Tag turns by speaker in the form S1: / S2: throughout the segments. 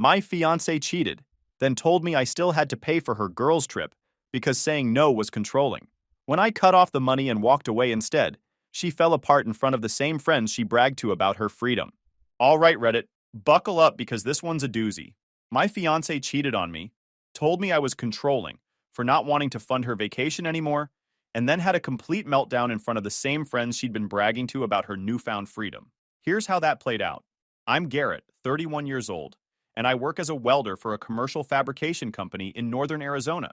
S1: My fiancée cheated, then told me I still had to pay for her girls' trip because saying no was controlling. When I cut off the money and walked away instead, she fell apart in front of the same friends she bragged to about her freedom. All right, Reddit, buckle up because this one's a doozy. My fiancée cheated on me, told me I was controlling for not wanting to fund her vacation anymore, and then had a complete meltdown in front of the same friends she'd been bragging to about her newfound freedom. Here's how that played out. I'm Garrett, 31 years old, and I work as a welder for a commercial fabrication company in northern Arizona.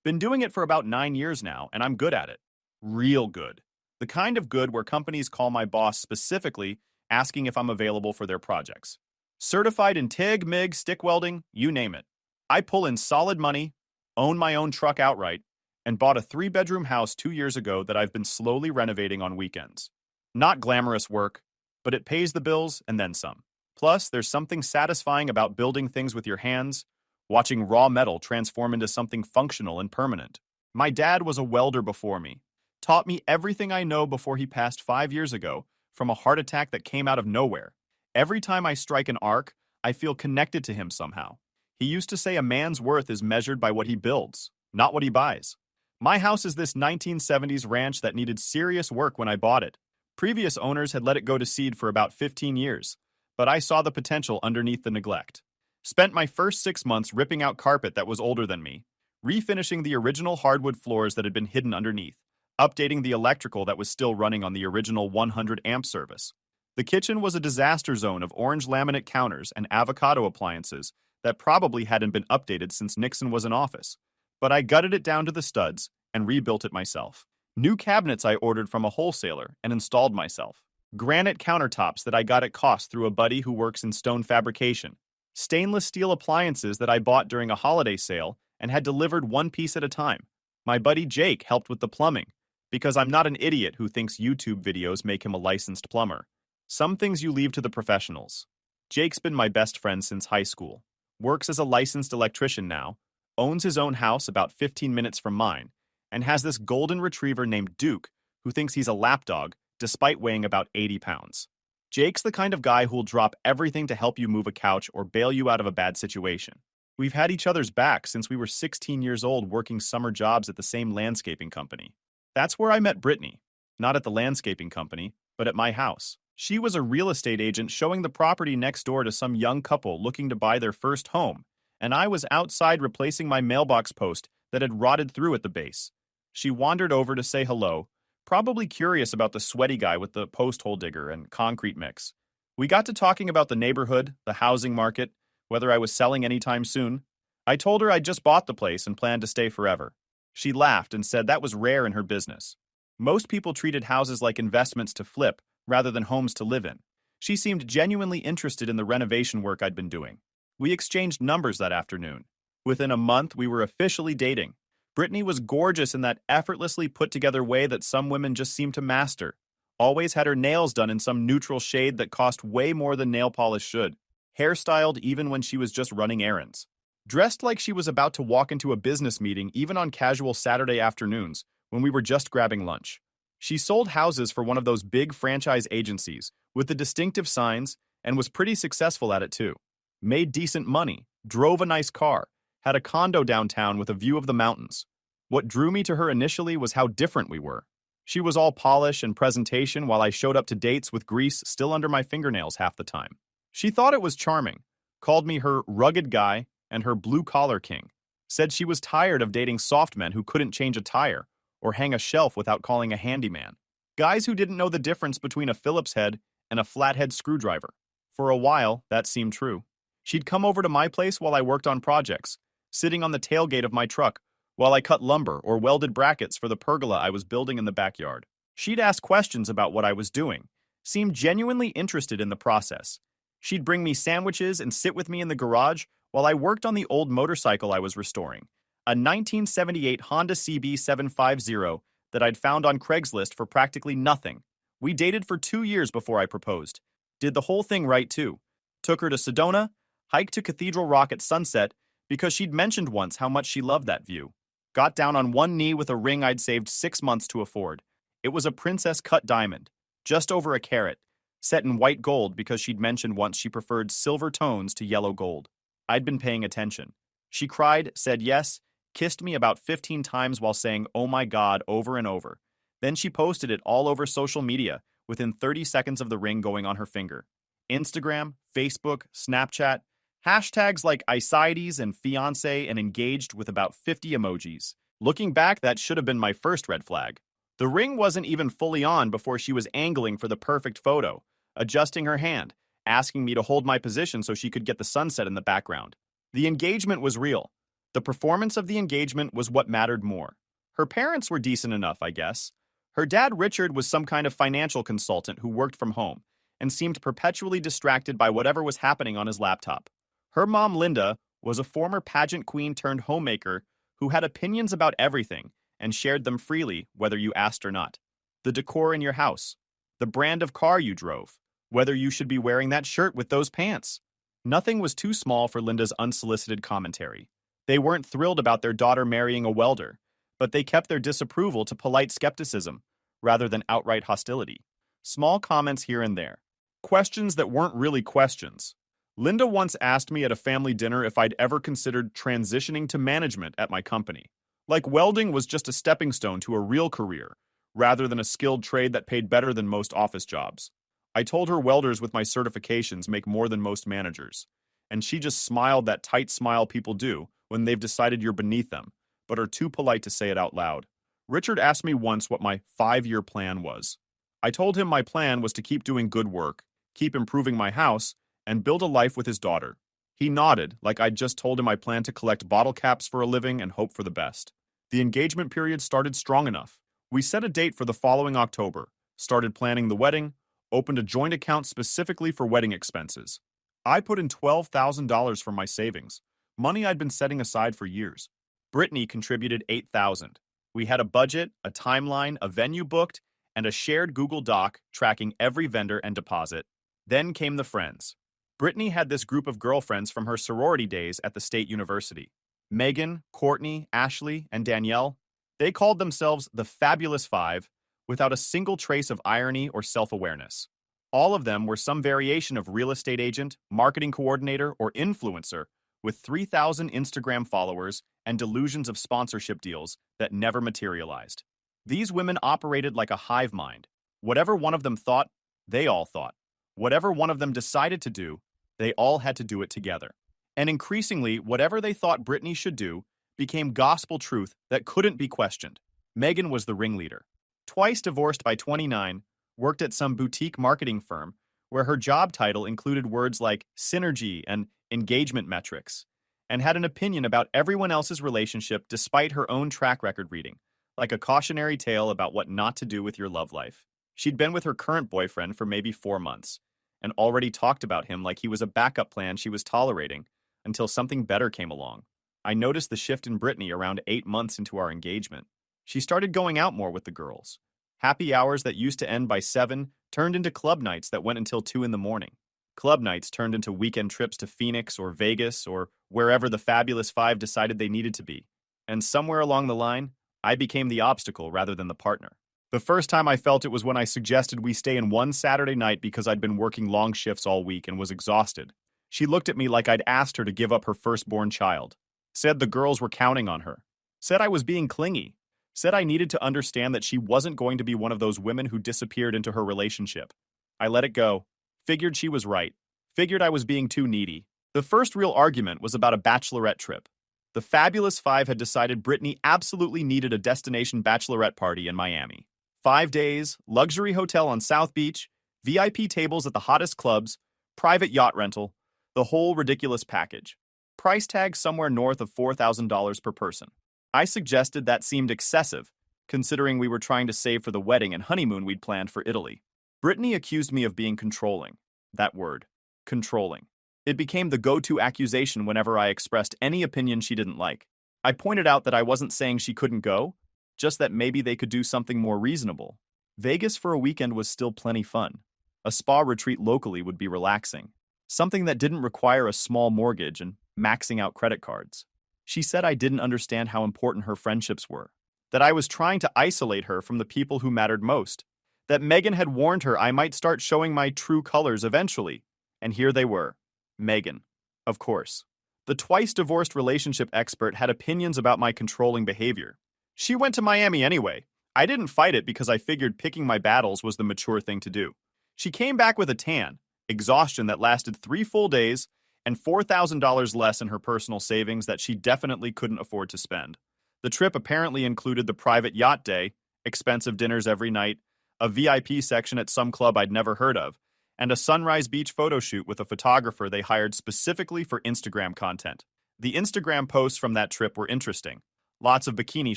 S1: Been doing it for about 9 years now, and I'm good at it. Real good. The kind of good where companies call my boss specifically asking if I'm available for their projects. Certified in TIG, MIG, stick welding, you name it. I pull in solid money, own my own truck outright, and bought a 3-bedroom house 2 years ago that I've been slowly renovating on weekends. Not glamorous work, but it pays the bills and then some. Plus, there's something satisfying about building things with your hands, watching raw metal transform into something functional and permanent. My dad was a welder before me, taught me everything I know before he passed 5 years ago from a heart attack that came out of nowhere. Every time I strike an arc, I feel connected to him somehow. He used to say a man's worth is measured by what he builds, not what he buys. My house is this 1970s ranch that needed serious work when I bought it. Previous owners had let it go to seed for about 15 years, but I saw the potential underneath the neglect. Spent my first 6 months ripping out carpet that was older than me, refinishing the original hardwood floors that had been hidden underneath, updating the electrical that was still running on the original 100 amp service. The kitchen was a disaster zone of orange laminate counters and avocado appliances that probably hadn't been updated since Nixon was in office. But I gutted it down to the studs and rebuilt it myself. New cabinets I ordered from a wholesaler and installed myself. Granite countertops that I got at cost through a buddy who works in stone fabrication. Stainless steel appliances that I bought during a holiday sale and had delivered one piece at a time. My buddy Jake helped with the plumbing, because I'm not an idiot who thinks YouTube videos make him a licensed plumber. Some things you leave to the professionals. Jake's been my best friend since high school, works as a licensed electrician now, owns his own house about 15 minutes from mine, and has this golden retriever named Duke who thinks he's a lapdog despite weighing about 80 pounds. Jake's the kind of guy who'll drop everything to help you move a couch or bail you out of a bad situation. We've had each other's back since we were 16 years old working summer jobs at the same landscaping company. That's where I met Brittany, not at the landscaping company, but at my house. She was a real estate agent showing the property next door to some young couple looking to buy their first home, and I was outside replacing my mailbox post that had rotted through at the base. She wandered over to say hello, probably curious about the sweaty guy with the post hole digger and concrete mix. We got to talking about the neighborhood, the housing market, whether I was selling anytime soon. I told her I'd just bought the place and planned to stay forever. She laughed and said that was rare in her business. Most people treated houses like investments to flip rather than homes to live in. She seemed genuinely interested in the renovation work I'd been doing. We exchanged numbers that afternoon. Within a month, we were officially dating. Brittany was gorgeous in that effortlessly put-together way that some women just seem to master. Always had her nails done in some neutral shade that cost way more than nail polish should. Hairstyled even when she was just running errands. Dressed like she was about to walk into a business meeting even on casual Saturday afternoons when we were just grabbing lunch. She sold houses for one of those big franchise agencies with the distinctive signs and was pretty successful at it too. Made decent money, drove a nice car, had a condo downtown with a view of the mountains. What drew me to her initially was how different we were. She was all polish and presentation while I showed up to dates with grease still under my fingernails half the time. She thought it was charming, called me her rugged guy and her blue-collar king, said she was tired of dating soft men who couldn't change a tire or hang a shelf without calling a handyman. Guys who didn't know the difference between a Phillips head and a flathead screwdriver. For a while, that seemed true. She'd come over to my place while I worked on projects, sitting on the tailgate of my truck while I cut lumber or welded brackets for the pergola I was building in the backyard. She'd ask questions about what I was doing, seemed genuinely interested in the process. She'd bring me sandwiches and sit with me in the garage while I worked on the old motorcycle I was restoring, a 1978 Honda CB750 that I'd found on Craigslist for practically nothing. We dated for 2 years before I proposed. Did the whole thing right, too. Took her to Sedona, hiked to Cathedral Rock at sunset because she'd mentioned once how much she loved that view. Got down on one knee with a ring I'd saved 6 months to afford. It was a princess-cut diamond, just over a carat, set in white gold because she'd mentioned once she preferred silver tones to yellow gold. I'd been paying attention. She cried, said yes, kissed me about 15 times while saying, "Oh my God," over and over. Then she posted it all over social media within 30 seconds of the ring going on her finger. Instagram, Facebook, Snapchat, hashtags like Icides and Fiancée and engaged with about 50 emojis. Looking back, that should have been my first red flag. The ring wasn't even fully on before she was angling for the perfect photo, adjusting her hand, asking me to hold my position so she could get the sunset in the background. The engagement was real. The performance of the engagement was what mattered more. Her parents were decent enough, I guess. Her dad, Richard, was some kind of financial consultant who worked from home and seemed perpetually distracted by whatever was happening on his laptop. Her mom, Linda, was a former pageant queen turned homemaker who had opinions about everything and shared them freely, whether you asked or not. The decor in your house, the brand of car you drove, whether you should be wearing that shirt with those pants. Nothing was too small for Linda's unsolicited commentary. They weren't thrilled about their daughter marrying a welder, but they kept their disapproval to polite skepticism rather than outright hostility. Small comments here and there. Questions that weren't really questions. Linda once asked me at a family dinner if I'd ever considered transitioning to management at my company. Like welding was just a stepping stone to a real career, rather than a skilled trade that paid better than most office jobs. I told her welders with my certifications make more than most managers, and she just smiled that tight smile people do when they've decided you're beneath them, but are too polite to say it out loud. Richard asked me once what my 5-year plan was. I told him my plan was to keep doing good work, keep improving my house, and build a life with his daughter. He nodded, like I'd just told him I planned to collect bottle caps for a living and hope for the best. The engagement period started strong enough. We set a date for the following October, started planning the wedding, opened a joint account specifically for wedding expenses. I put in $12,000 from my savings, money I'd been setting aside for years. Brittany contributed $8,000. We had a budget, a timeline, a venue booked, and a shared Google Doc tracking every vendor and deposit. Then came the friends. Brittany had this group of girlfriends from her sorority days at the state university. Megan, Courtney, Ashley, and Danielle. They called themselves the Fabulous Five without a single trace of irony or self-awareness. All of them were some variation of real estate agent, marketing coordinator, or influencer with 3,000 Instagram followers and delusions of sponsorship deals that never materialized. These women operated like a hive mind. Whatever one of them thought, they all thought. Whatever one of them decided to do, they all had to do it together. And increasingly, whatever they thought Brittany should do became gospel truth that couldn't be questioned. Megan was the ringleader. Twice divorced by 29, worked at some boutique marketing firm where her job title included words like synergy and engagement metrics, and had an opinion about everyone else's relationship despite her own track record reading, like a cautionary tale about what not to do with your love life. She'd been with her current boyfriend for maybe 4 months, and already talked about him like he was a backup plan she was tolerating until something better came along. I noticed the shift in Brittany around 8 months into our engagement. She started going out more with the girls. Happy hours that used to end by 7 turned into club nights that went until 2 in the morning. Club nights turned into weekend trips to Phoenix or Vegas or wherever the Fabulous Five decided they needed to be. And somewhere along the line, I became the obstacle rather than the partner. The first time I felt it was when I suggested we stay in one Saturday night because I'd been working long shifts all week and was exhausted. She looked at me like I'd asked her to give up her firstborn child. Said the girls were counting on her. Said I was being clingy. Said I needed to understand that she wasn't going to be one of those women who disappeared into her relationship. I let it go. Figured she was right. Figured I was being too needy. The first real argument was about a bachelorette trip. The Fabulous Five had decided Brittany absolutely needed a destination bachelorette party in Miami. 5 days, luxury hotel on South Beach, VIP tables at the hottest clubs, private yacht rental, the whole ridiculous package. Price tag somewhere north of $4,000 per person. I suggested that seemed excessive, considering we were trying to save for the wedding and honeymoon we'd planned for Italy. Brittany accused me of being controlling. That word. Controlling. It became the go-to accusation whenever I expressed any opinion she didn't like. I pointed out that I wasn't saying she couldn't go, just that maybe they could do something more reasonable. Vegas for a weekend was still plenty fun. A spa retreat locally would be relaxing. Something that didn't require a small mortgage and maxing out credit cards. She said I didn't understand how important her friendships were. That I was trying to isolate her from the people who mattered most. That Megan had warned her I might start showing my true colors eventually. And here they were. Megan. Of course. The twice-divorced relationship expert had opinions about my controlling behavior. She went to Miami anyway. I didn't fight it because I figured picking my battles was the mature thing to do. She came back with a tan, exhaustion that lasted 3 full days, and $4,000 less in her personal savings that she definitely couldn't afford to spend. The trip apparently included the private yacht day, expensive dinners every night, a VIP section at some club I'd never heard of, and a sunrise beach photo shoot with a photographer they hired specifically for Instagram content. The Instagram posts from that trip were interesting. Lots of bikini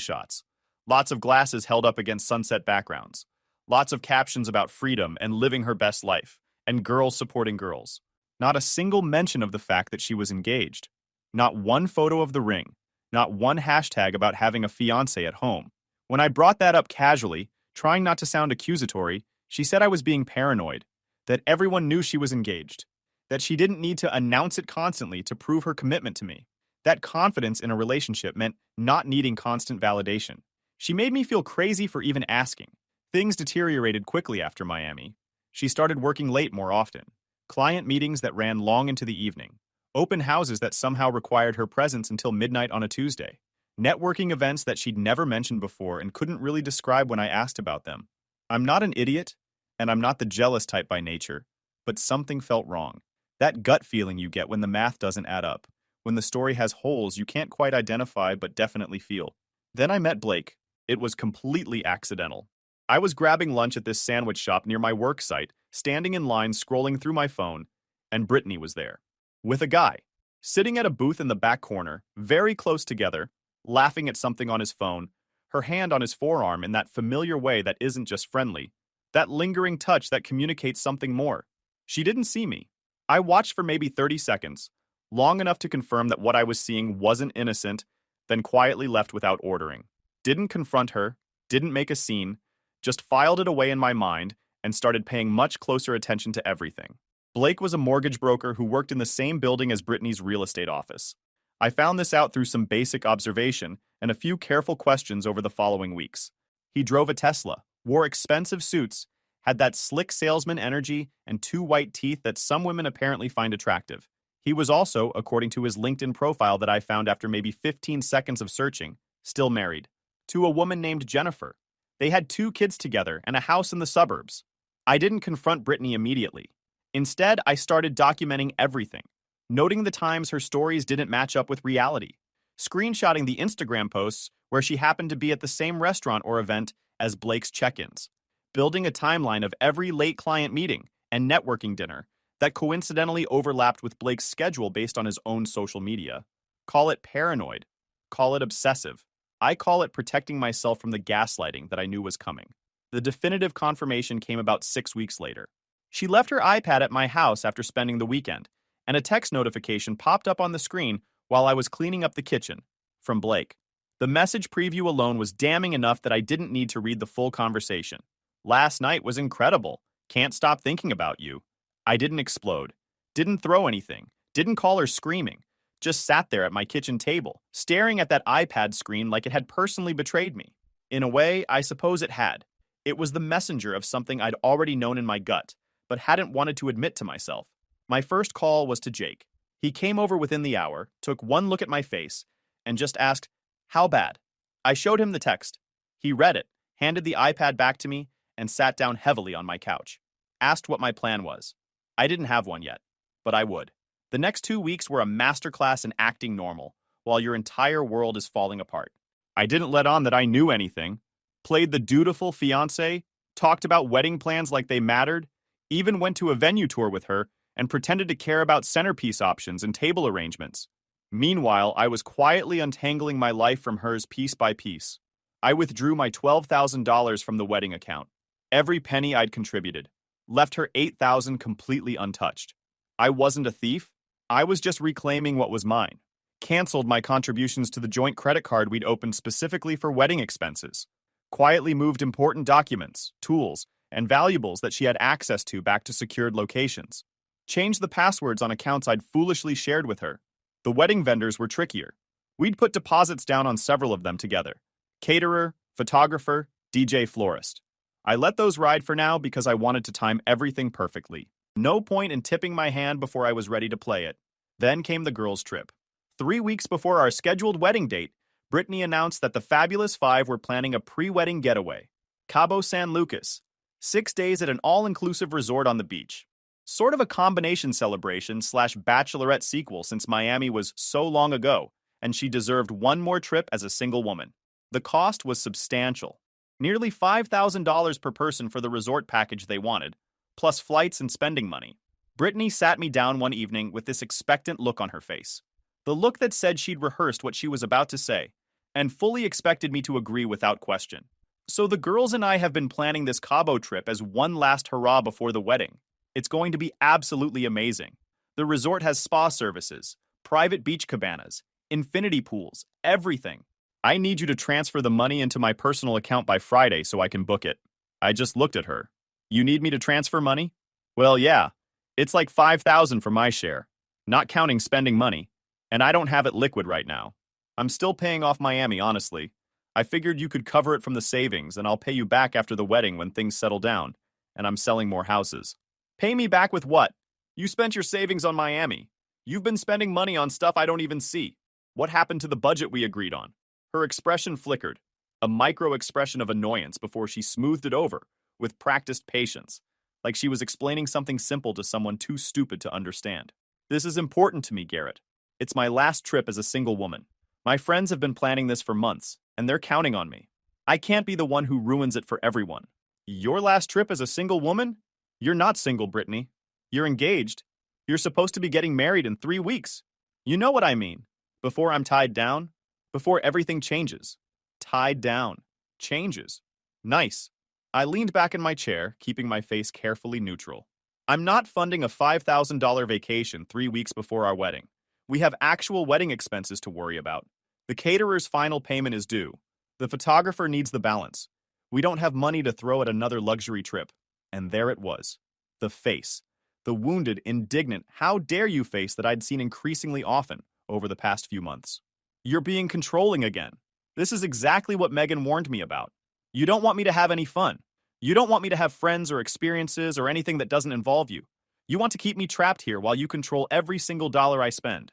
S1: shots, lots of glasses held up against sunset backgrounds, lots of captions about freedom and living her best life, and girls supporting girls. Not a single mention of the fact that she was engaged. Not one photo of the ring. Not one hashtag about having a fiancé at home. When I brought that up casually, trying not to sound accusatory, she said I was being paranoid, that everyone knew she was engaged, that she didn't need to announce it constantly to prove her commitment to me. That confidence in a relationship meant not needing constant validation. She made me feel crazy for even asking. Things deteriorated quickly after Miami. She started working late more often. Client meetings that ran long into the evening. Open houses that somehow required her presence until midnight on a Tuesday. Networking events that she'd never mentioned before and couldn't really describe when I asked about them. I'm not an idiot, and I'm not the jealous type by nature, but something felt wrong. That gut feeling you get when the math doesn't add up, when the story has holes you can't quite identify but definitely feel. Then I met Blake. It was completely accidental. I was grabbing lunch at this sandwich shop near my work site, standing in line scrolling through my phone, and Brittany was there. With a guy, sitting at a booth in the back corner, very close together, laughing at something on his phone, her hand on his forearm in that familiar way that isn't just friendly, that lingering touch that communicates something more. She didn't see me. I watched for maybe 30 seconds, long enough to confirm that what I was seeing wasn't innocent, then quietly left without ordering. Didn't confront her, didn't make a scene, just filed it away in my mind and started paying much closer attention to everything. Blake was a mortgage broker who worked in the same building as Brittany's real estate office. I found this out through some basic observation and a few careful questions over the following weeks. He drove a Tesla, wore expensive suits, had that slick salesman energy, and 2 white teeth that some women apparently find attractive. He was also, according to his LinkedIn profile that I found after maybe 15 seconds of searching, still married. To a woman named Jennifer. They had 2 kids together and a house in the suburbs. I didn't confront Brittany immediately. Instead, I started documenting everything, noting the times her stories didn't match up with reality, screenshotting the Instagram posts where she happened to be at the same restaurant or event as Blake's check-ins, building a timeline of every late client meeting and networking dinner that coincidentally overlapped with Blake's schedule based on his own social media. Call it paranoid. Call it obsessive. I call it protecting myself from the gaslighting that I knew was coming. The definitive confirmation came about 6 weeks later. She left her iPad at my house after spending the weekend, and a text notification popped up on the screen while I was cleaning up the kitchen, from Blake. The message preview alone was damning enough that I didn't need to read the full conversation. Last night was incredible. Can't stop thinking about you. I didn't explode. Didn't throw anything. Didn't call her screaming. Just sat there at my kitchen table, staring at that iPad screen like it had personally betrayed me. In a way, I suppose it had. It was the messenger of something I'd already known in my gut, but hadn't wanted to admit to myself. My first call was to Jake. He came over within the hour, took one look at my face, and just asked, "How bad?" I showed him the text. He read it, handed the iPad back to me, and sat down heavily on my couch. Asked what my plan was. I didn't have one yet, but I would. The next 2 weeks were a masterclass in acting normal, while your entire world is falling apart. I didn't let on that I knew anything, played the dutiful fiancé, talked about wedding plans like they mattered, even went to a venue tour with her, and pretended to care about centerpiece options and table arrangements. Meanwhile, I was quietly untangling my life from hers piece by piece. I withdrew my $12,000 from the wedding account, every penny I'd contributed, left her $8,000 completely untouched. I wasn't a thief. I was just reclaiming what was mine. Canceled my contributions to the joint credit card we'd opened specifically for wedding expenses. Quietly moved important documents, tools, and valuables that she had access to back to secured locations. Changed the passwords on accounts I'd foolishly shared with her. The wedding vendors were trickier. We'd put deposits down on several of them together. Caterer, photographer, DJ florist. I let those ride for now because I wanted to time everything perfectly. No point in tipping my hand before I was ready to play it. Then came the girls' trip. 3 weeks before our scheduled wedding date, Brittany announced that the Fabulous Five were planning a pre-wedding getaway. Cabo San Lucas. 6 days at an all-inclusive resort on the beach. Sort of a combination celebration slash bachelorette sequel since Miami was so long ago, and she deserved one more trip as a single woman. The cost was substantial. Nearly $5,000 per person for the resort package they wanted, plus flights and spending money. Brittany sat me down one evening with this expectant look on her face. The look that said she'd rehearsed what she was about to say, and fully expected me to agree without question. So the girls and I have been planning this Cabo trip as one last hurrah before the wedding. It's going to be absolutely amazing. The resort has spa services, private beach cabanas, infinity pools, everything. I need you to transfer the money into my personal account by Friday so I can book it. I just looked at her. You need me to transfer money? Well, yeah. It's like $5,000 for my share, not counting spending money, and I don't have it liquid right now. I'm still paying off Miami, honestly. I figured you could cover it from the savings, and I'll pay you back after the wedding when things settle down, and I'm selling more houses. Pay me back with what? You spent your savings on Miami. You've been spending money on stuff I don't even see. What happened to the budget we agreed on? Her expression flickered, a micro-expression of annoyance before she smoothed it over with practiced patience, like she was explaining something simple to someone too stupid to understand. This is important to me, Garrett. It's my last trip as a single woman. My friends have been planning this for months, and they're counting on me. I can't be the one who ruins it for everyone. Your last trip as a single woman? You're not single, Brittany. You're engaged. You're supposed to be getting married in 3 weeks. You know what I mean. Before I'm tied down. Before everything changes. Tied down. Changes. Nice. I leaned back in my chair, keeping my face carefully neutral. I'm not funding a $5,000 vacation 3 weeks before our wedding. We have actual wedding expenses to worry about. The caterer's final payment is due. The photographer needs the balance. We don't have money to throw at another luxury trip. And there it was. The face. The wounded, indignant, how dare you face that I'd seen increasingly often over the past few months. You're being controlling again. This is exactly what Megan warned me about. You don't want me to have any fun. You don't want me to have friends or experiences or anything that doesn't involve you. You want to keep me trapped here while you control every single dollar I spend.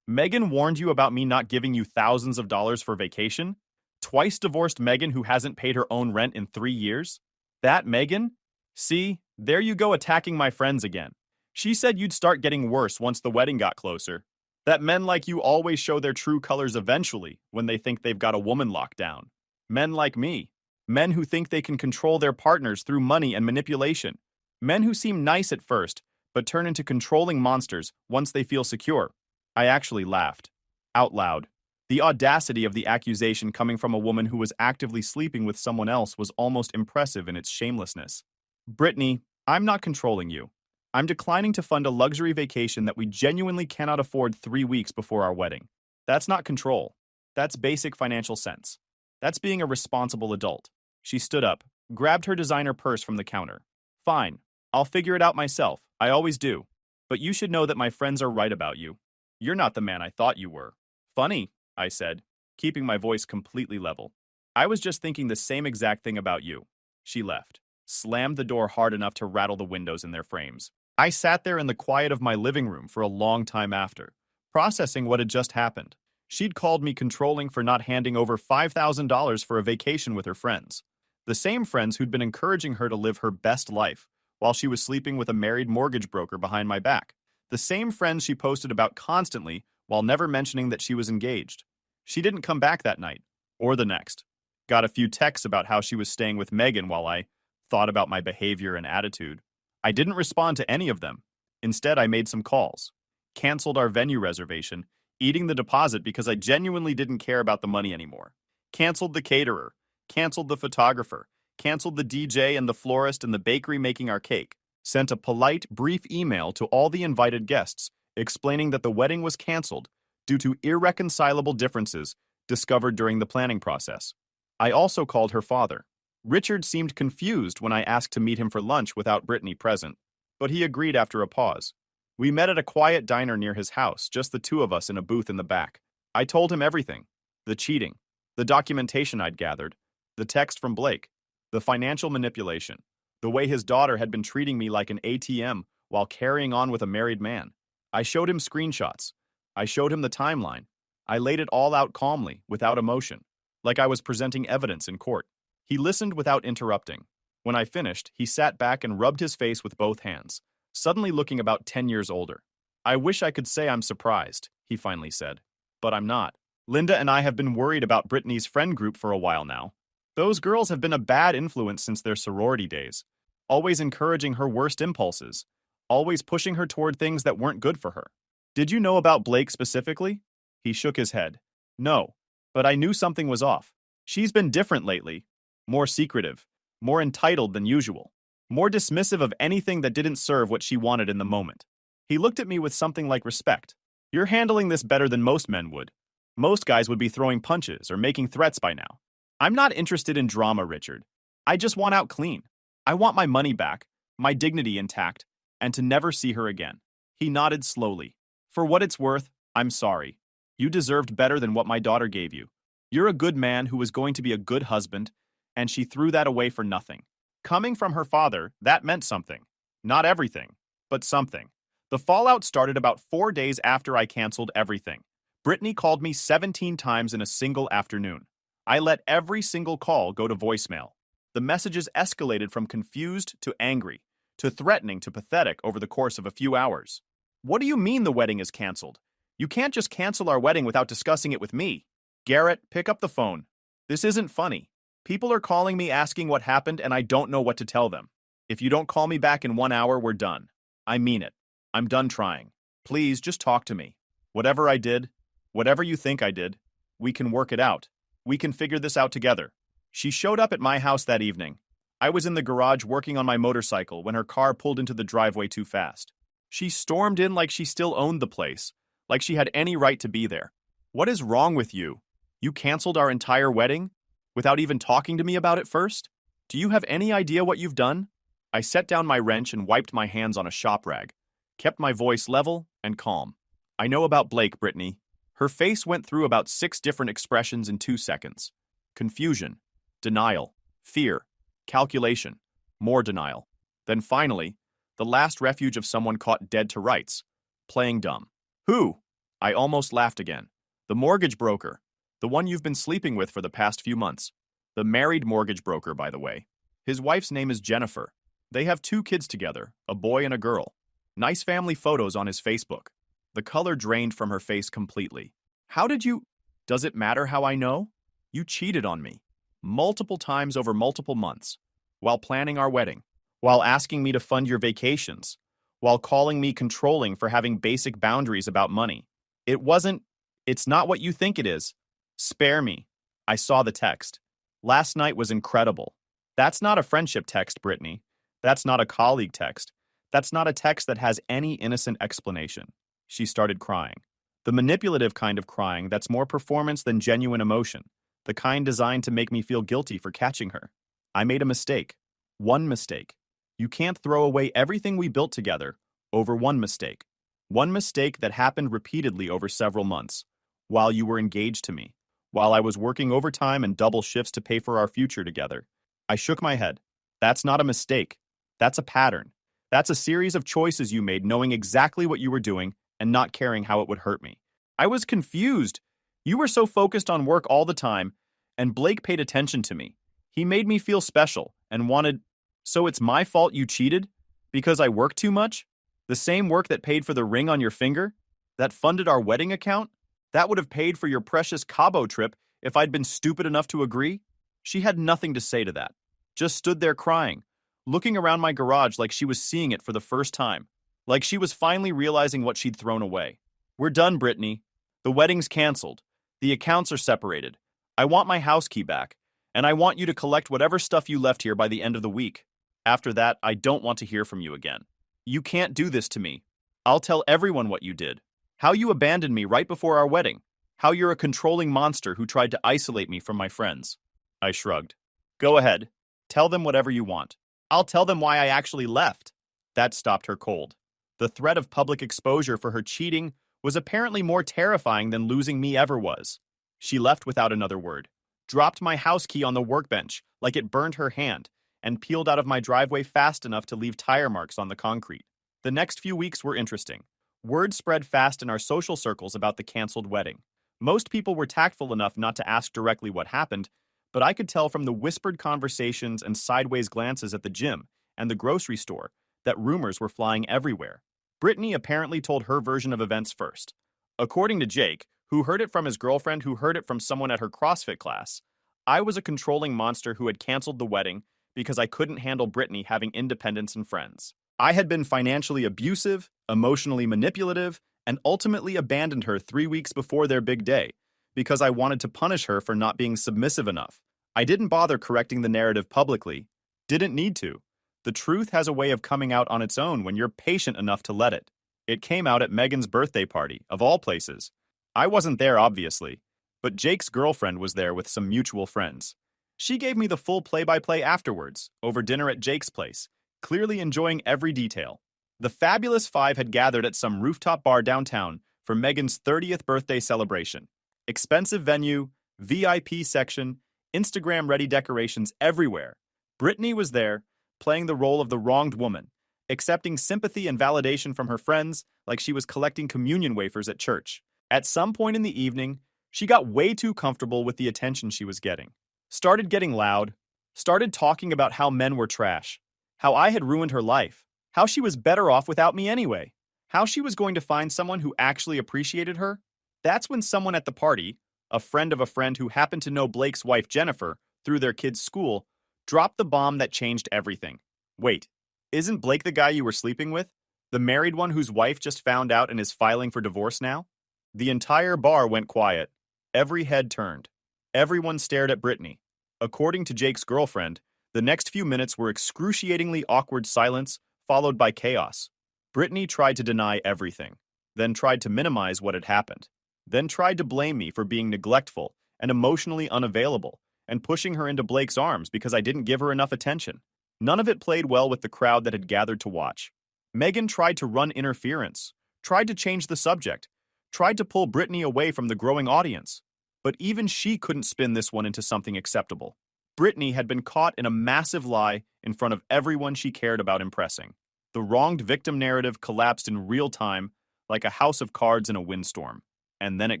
S1: Megan warned you about me not giving you thousands of dollars for vacation? Twice divorced Megan who hasn't paid her own rent in 3 years? That Megan? See, there you go attacking my friends again. She said you'd start getting worse once the wedding got closer. That men like you always show their true colors eventually when they think they've got a woman locked down. Men like me. Men who think they can control their partners through money and manipulation. Men who seem nice at first, but turn into controlling monsters once they feel secure. I actually laughed. Out loud. The audacity of the accusation coming from a woman who was actively sleeping with someone else was almost impressive in its shamelessness. Brittany, I'm not controlling you. I'm declining to fund a luxury vacation that we genuinely cannot afford 3 weeks before our wedding. That's not control. That's basic financial sense. That's being a responsible adult. She stood up, grabbed her designer purse from the counter. Fine. I'll figure it out myself. I always do. But you should know that my friends are right about you. You're not the man I thought you were. Funny, I said, keeping my voice completely level. I was just thinking the same exact thing about you. She left, slammed the door hard enough to rattle the windows in their frames. I sat there in the quiet of my living room for a long time after, processing what had just happened. She'd called me controlling for not handing over $5,000 for a vacation with her friends. The same friends who'd been encouraging her to live her best life while she was sleeping with a married mortgage broker behind my back. The same friends she posted about constantly while never mentioning that she was engaged. She didn't come back that night, or the next. Got a few texts about how she was staying with Megan while I thought about my behavior and attitude. I didn't respond to any of them. Instead, I made some calls. Canceled our venue reservation, eating the deposit because I genuinely didn't care about the money anymore. Canceled the caterer. Canceled the photographer. Canceled the DJ and the florist and the bakery making our cake. Sent a polite, brief email to all the invited guests explaining that the wedding was canceled due to irreconcilable differences discovered during the planning process. I also called her father. Richard seemed confused when I asked to meet him for lunch without Brittany present, but he agreed after a pause. We met at a quiet diner near his house, just the two of us in a booth in the back. I told him everything. The cheating, the documentation I'd gathered, the text from Blake, the financial manipulation, the way his daughter had been treating me like an ATM while carrying on with a married man. I showed him screenshots. I showed him the timeline. I laid it all out calmly, without emotion, like I was presenting evidence in court. He listened without interrupting. When I finished, he sat back and rubbed his face with both hands, suddenly looking about 10 years older. I wish I could say I'm surprised, he finally said. But I'm not. Linda and I have been worried about Brittany's friend group for a while now. Those girls have been a bad influence since their sorority days, always encouraging her worst impulses, always pushing her toward things that weren't good for her. Did you know about Blake specifically? He shook his head. No, but I knew something was off. She's been different lately, more secretive, more entitled than usual, more dismissive of anything that didn't serve what she wanted in the moment. He looked at me with something like respect. You're handling this better than most men would. Most guys would be throwing punches or making threats by now. I'm not interested in drama, Richard. I just want out clean. I want my money back, my dignity intact, and to never see her again. He nodded slowly. For what it's worth, I'm sorry. You deserved better than what my daughter gave you. You're a good man who was going to be a good husband, and she threw that away for nothing. Coming from her father, that meant something. Not everything, but something. The fallout started about 4 days after I canceled everything. Brittany called me 17 times in a single afternoon. I let every single call go to voicemail. The messages escalated from confused to angry, to threatening to pathetic over the course of a few hours. What do you mean the wedding is canceled? You can't just cancel our wedding without discussing it with me. Garrett, pick up the phone. This isn't funny. People are calling me asking what happened and I don't know what to tell them. If you don't call me back in 1 hour, we're done. I mean it. I'm done trying. Please, just talk to me. Whatever I did, whatever you think I did, we can work it out. We can figure this out together. She showed up at my house that evening. I was in the garage working on my motorcycle when her car pulled into the driveway too fast. She stormed in like she still owned the place, like she had any right to be there. What is wrong with you? You canceled our entire wedding? Without even talking to me about it first? Do you have any idea what you've done? I set down my wrench and wiped my hands on a shop rag, kept my voice level and calm. I know about Blake, Brittany. Her face went through about 6 different expressions in 2 seconds. Confusion, denial, fear, calculation, more denial. Then finally, the last refuge of someone caught dead to rights, playing dumb. Who? I almost laughed again. The mortgage broker. The one you've been sleeping with for the past few months. The married mortgage broker, by the way. His wife's name is Jennifer. They have 2 kids together, a boy and a girl. Nice family photos on his Facebook. The color drained from her face completely. How did you... Does it matter how I know? You cheated on me. Multiple times over multiple months. While planning our wedding. While asking me to fund your vacations. While calling me controlling for having basic boundaries about money. It's not what you think it is. Spare me. I saw the text. Last night was incredible. That's not a friendship text, Brittany. That's not a colleague text. That's not a text that has any innocent explanation. She started crying. The manipulative kind of crying that's more performance than genuine emotion. The kind designed to make me feel guilty for catching her. I made a mistake. One mistake. You can't throw away everything we built together over one mistake. One mistake that happened repeatedly over several months, while you were engaged to me, while I was working overtime and double shifts to pay for our future together. I shook my head. That's not a mistake. That's a pattern. That's a series of choices you made knowing exactly what you were doing and not caring how it would hurt me. I was confused. You were so focused on work all the time, and Blake paid attention to me. He made me feel special and wanted... So it's my fault you cheated? Because I worked too much? The same work that paid for the ring on your finger? That funded our wedding account? That would have paid for your precious Cabo trip if I'd been stupid enough to agree? She had nothing to say to that. Just stood there crying, looking around my garage like she was seeing it for the first time. Like she was finally realizing what she'd thrown away. We're done, Brittany. The wedding's canceled. The accounts are separated. I want my house key back, and I want you to collect whatever stuff you left here by the end of the week. After that, I don't want to hear from you again. You can't do this to me. I'll tell everyone what you did. How you abandoned me right before our wedding. How you're a controlling monster who tried to isolate me from my friends. I shrugged. Go ahead. Tell them whatever you want. I'll tell them why I actually left. That stopped her cold. The threat of public exposure for her cheating was apparently more terrifying than losing me ever was. She left without another word, dropped my house key on the workbench like it burned her hand, and peeled out of my driveway fast enough to leave tire marks on the concrete. The next few weeks were interesting. Word spread fast in our social circles about the canceled wedding. Most people were tactful enough not to ask directly what happened, but I could tell from the whispered conversations and sideways glances at the gym and the grocery store that rumors were flying everywhere. Brittany apparently told her version of events first. According to Jake, who heard it from his girlfriend who heard it from someone at her CrossFit class, I was a controlling monster who had canceled the wedding because I couldn't handle Brittany having independence and friends. I had been financially abusive, emotionally manipulative, and ultimately abandoned her 3 weeks before their big day because I wanted to punish her for not being submissive enough. I didn't bother correcting the narrative publicly. Didn't need to. The truth has a way of coming out on its own when you're patient enough to let it. It came out at Megan's birthday party, of all places. I wasn't there, obviously, but Jake's girlfriend was there with some mutual friends. She gave me the full play-by-play afterwards, over dinner at Jake's place, clearly enjoying every detail. The Fabulous Five had gathered at some rooftop bar downtown for Megan's 30th birthday celebration. Expensive venue, VIP section, Instagram-ready decorations everywhere. Brittany was there, playing the role of the wronged woman, accepting sympathy and validation from her friends like she was collecting communion wafers at church. At some point in the evening, she got way too comfortable with the attention she was getting. Started getting loud, started talking about how men were trash, how I had ruined her life, how she was better off without me anyway, how she was going to find someone who actually appreciated her. That's when someone at the party, a friend of a friend who happened to know Blake's wife Jennifer through their kid's school, dropped the bomb that changed everything. Wait, isn't Blake the guy you were sleeping with? The married one whose wife just found out and is filing for divorce now? The entire bar went quiet. Every head turned. Everyone stared at Brittany. According to Jake's girlfriend, the next few minutes were excruciatingly awkward silence, followed by chaos. Brittany tried to deny everything, then tried to minimize what had happened, then tried to blame me for being neglectful and emotionally unavailable, and pushing her into Blake's arms because I didn't give her enough attention. None of it played well with the crowd that had gathered to watch. Megan tried to run interference, tried to change the subject, tried to pull Brittany away from the growing audience. But even she couldn't spin this one into something acceptable. Brittany had been caught in a massive lie in front of everyone she cared about impressing. The wronged victim narrative collapsed in real time like a house of cards in a windstorm. And then it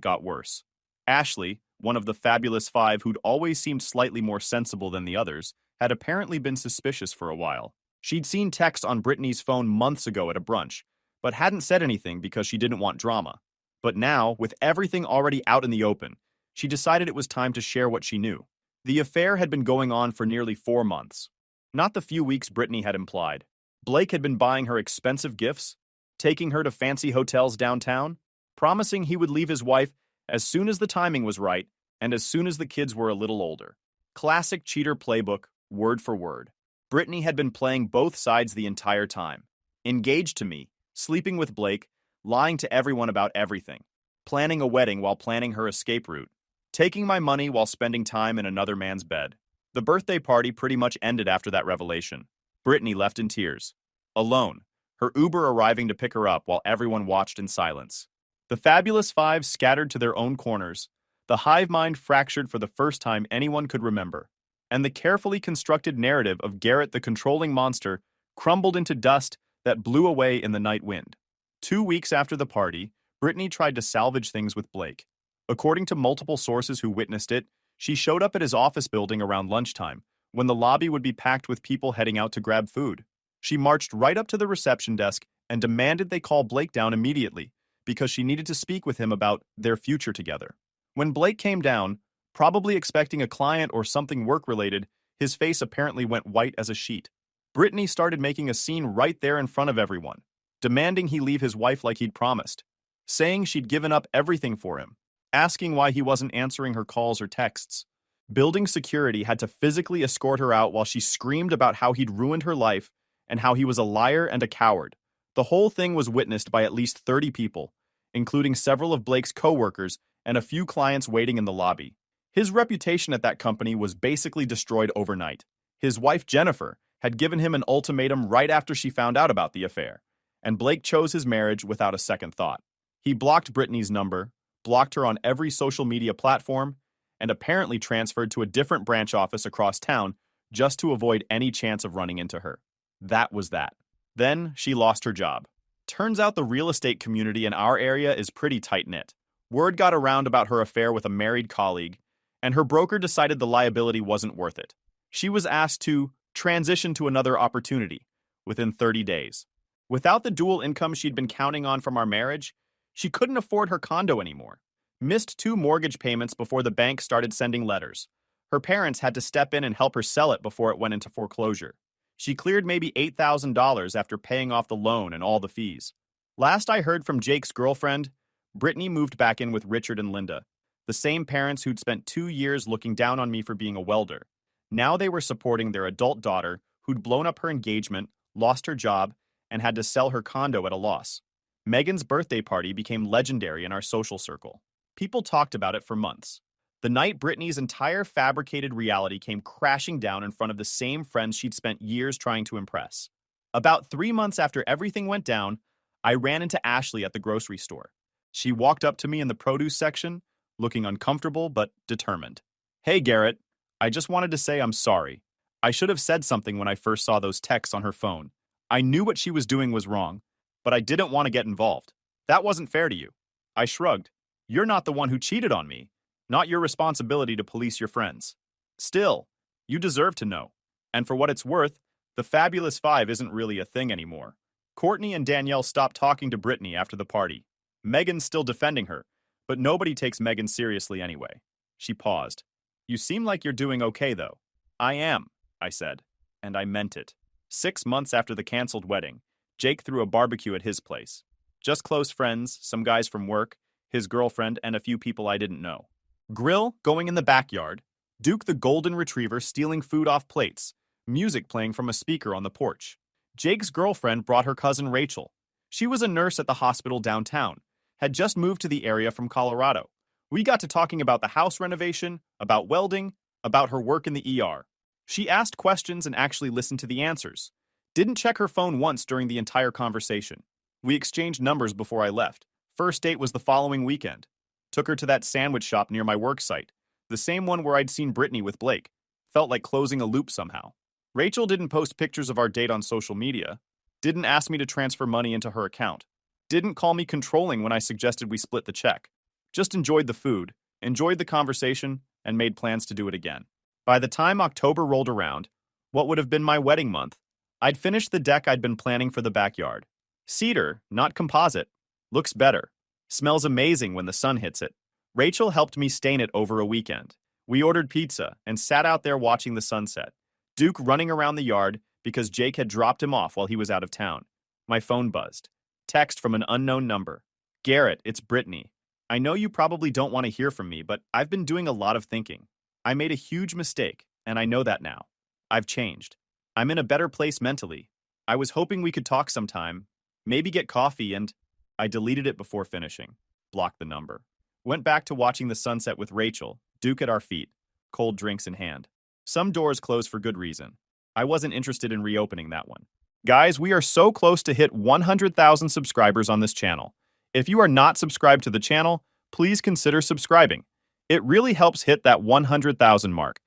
S1: got worse. Ashley, one of the Fabulous Five who'd always seemed slightly more sensible than the others, had apparently been suspicious for a while. She'd seen texts on Brittany's phone months ago at a brunch, but hadn't said anything because she didn't want drama. But now, with everything already out in the open, she decided it was time to share what she knew. The affair had been going on for nearly 4 months. Not the few weeks Brittany had implied. Blake had been buying her expensive gifts, taking her to fancy hotels downtown, promising he would leave his wife as soon as the timing was right and as soon as the kids were a little older. Classic cheater playbook, word for word. Brittany had been playing both sides the entire time. Engaged to me, sleeping with Blake, lying to everyone about everything, planning a wedding while planning her escape route, taking my money while spending time in another man's bed. The birthday party pretty much ended after that revelation. Brittany left in tears. Alone, her Uber arriving to pick her up while everyone watched in silence. The Fabulous Five scattered to their own corners, the hive mind fractured for the first time anyone could remember, and the carefully constructed narrative of Garrett the controlling monster crumbled into dust that blew away in the night wind. 2 weeks after the party, Brittany tried to salvage things with Blake. According to multiple sources who witnessed it, she showed up at his office building around lunchtime, when the lobby would be packed with people heading out to grab food. She marched right up to the reception desk and demanded they call Blake down immediately, because she needed to speak with him about their future together. When Blake came down, probably expecting a client or something work-related, his face apparently went white as a sheet. Brittany started making a scene right there in front of everyone, demanding he leave his wife like he'd promised, saying she'd given up everything for him, asking why he wasn't answering her calls or texts. Building security had to physically escort her out while she screamed about how he'd ruined her life and how he was a liar and a coward. The whole thing was witnessed by at least 30 people, including several of Blake's co-workers and a few clients waiting in the lobby. His reputation at that company was basically destroyed overnight. His wife, Jennifer, had given him an ultimatum right after she found out about the affair, and Blake chose his marriage without a second thought. He blocked Brittany's number, blocked her on every social media platform, and apparently transferred to a different branch office across town just to avoid any chance of running into her. That was that. Then she lost her job. Turns out the real estate community in our area is pretty tight-knit. Word got around about her affair with a married colleague, and her broker decided the liability wasn't worth it. She was asked to transition to another opportunity within 30 days. Without the dual income she'd been counting on from our marriage, she couldn't afford her condo anymore. Missed 2 mortgage payments before the bank started sending letters. Her parents had to step in and help her sell it before it went into foreclosure. She cleared maybe $8,000 after paying off the loan and all the fees. Last I heard from Jake's girlfriend, Brittany moved back in with Richard and Linda, the same parents who'd spent 2 years looking down on me for being a welder. Now they were supporting their adult daughter, who'd blown up her engagement, lost her job, and had to sell her condo at a loss. Megan's birthday party became legendary in our social circle. People talked about it for months. The night Brittany's entire fabricated reality came crashing down in front of the same friends she'd spent years trying to impress. About 3 months after everything went down, I ran into Ashley at the grocery store. She walked up to me in the produce section, looking uncomfortable but determined. "Hey, Garrett, I just wanted to say I'm sorry. I should have said something when I first saw those texts on her phone. I knew what she was doing was wrong, but I didn't want to get involved. That wasn't fair to you." I shrugged. "You're not the one who cheated on me. Not your responsibility to police your friends. Still, you deserve to know. And for what it's worth, the Fabulous Five isn't really a thing anymore. Courtney and Danielle stopped talking to Brittany after the party. Megan's still defending her, but nobody takes Megan seriously anyway." She paused. "You seem like you're doing okay, though." "I am," I said, and I meant it. 6 months after the canceled wedding, Jake threw a barbecue at his place. Just close friends, some guys from work, his girlfriend, and a few people I didn't know. Grill going in the backyard, Duke the golden retriever stealing food off plates, music playing from a speaker on the porch. Jake's girlfriend brought her cousin Rachel. She was a nurse at the hospital downtown, had just moved to the area from Colorado. We got to talking about the house renovation, about welding, about her work in the ER. She asked questions and actually listened to the answers. Didn't check her phone once during the entire conversation. We exchanged numbers before I left. First date was the following weekend. Took her to that sandwich shop near my work site, the same one where I'd seen Brittany with Blake. Felt like closing a loop somehow. Rachel didn't post pictures of our date on social media. Didn't ask me to transfer money into her account. Didn't call me controlling when I suggested we split the check. Just enjoyed the food, enjoyed the conversation, and made plans to do it again. By the time October rolled around, what would have been my wedding month, I'd finished the deck I'd been planning for the backyard. Cedar, not composite. Looks better. Smells amazing when the sun hits it. Rachel helped me stain it over a weekend. We ordered pizza and sat out there watching the sunset. Duke running around the yard because Jake had dropped him off while he was out of town. My phone buzzed. Text from an unknown number. "Garrett, it's Brittany. I know you probably don't want to hear from me, but I've been doing a lot of thinking. I made a huge mistake, and I know that now. I've changed. I'm in a better place mentally. I was hoping we could talk sometime, maybe get coffee, and..." I deleted it before finishing. Blocked the number. Went back to watching the sunset with Rachel, Duke at our feet, cold drinks in hand. Some doors close for good reason. I wasn't interested in reopening that one. Guys, we are so close to hit 100,000 subscribers on this channel. If you are not subscribed to the channel, please consider subscribing. It really helps hit that 100,000 mark.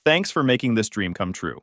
S1: Thanks for making this dream come true.